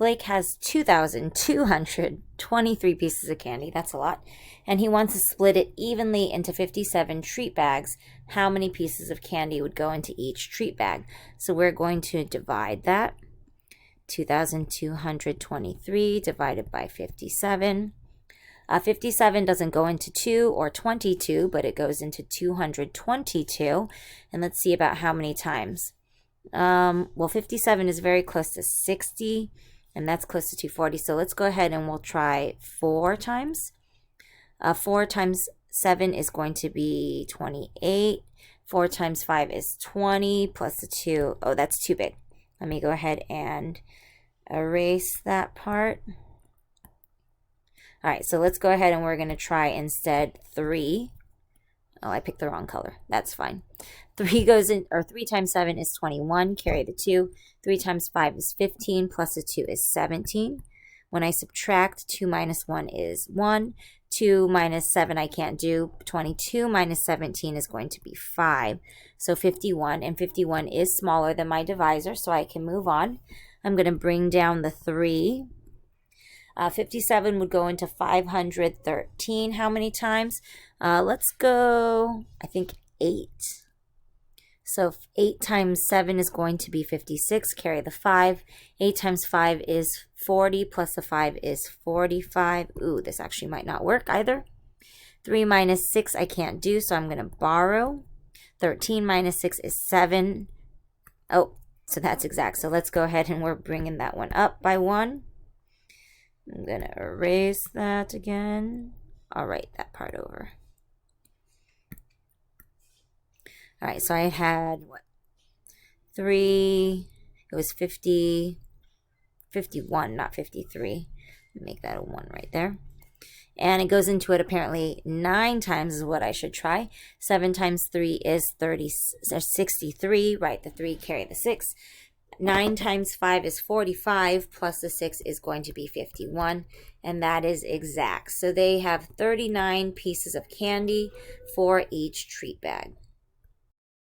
Blake has 2,223 pieces of candy. That's a lot. And he wants to split it evenly into 57 treat bags. How many pieces of candy would go into each treat bag? So we're going to divide that. 2,223 divided by 57. 57 doesn't go into 2 or 22, but it goes into 222. And let's see about how many times. Well, 57 is very close to 60, and that's close to 240. So let's go ahead and we'll try 4 times. 4 times 7 is going to be 28. 4 times 5 is 20 plus the 2. Oh, that's too big. Let me go ahead and erase that part. All right, so let's go ahead and we're going to try instead 3. Oh, I picked the wrong color. That's fine. 3 goes in, or 3 times 7 is 21. Carry the 2. 3 times 5 is 15. Plus the 2 is 17. When I subtract, 2 minus 1 is 1. 2 minus 7 I can't do. 22 minus 17 is going to be 5. So 51, and 51 is smaller than my divisor, so I can move on. I'm going to bring down the 3. 57 would go into 513. How many times? Let's go, I think 8. So 8 times 7 is going to be 56. Carry the 5. 8 times 5 is 40, plus the 5 is 45. Ooh, this actually might not work either. 3 minus 6 I can't do, so I'm going to borrow. 13 minus 6 is 7. Oh, so that's exact. So let's go ahead and we're bringing that one up by 1. I'm going to erase that again. I'll write that part over. All right, so I had, what, 3, it was 50, 51, not 53. Make that a 1 right there. And it goes into it apparently 9 times is what I should try. 7 times 3 is 63, right, the 3, carry the 6. 9 times 5 is 45, plus the 6 is going to be 51, and that is exact. So they have 39 pieces of candy for each treat bag.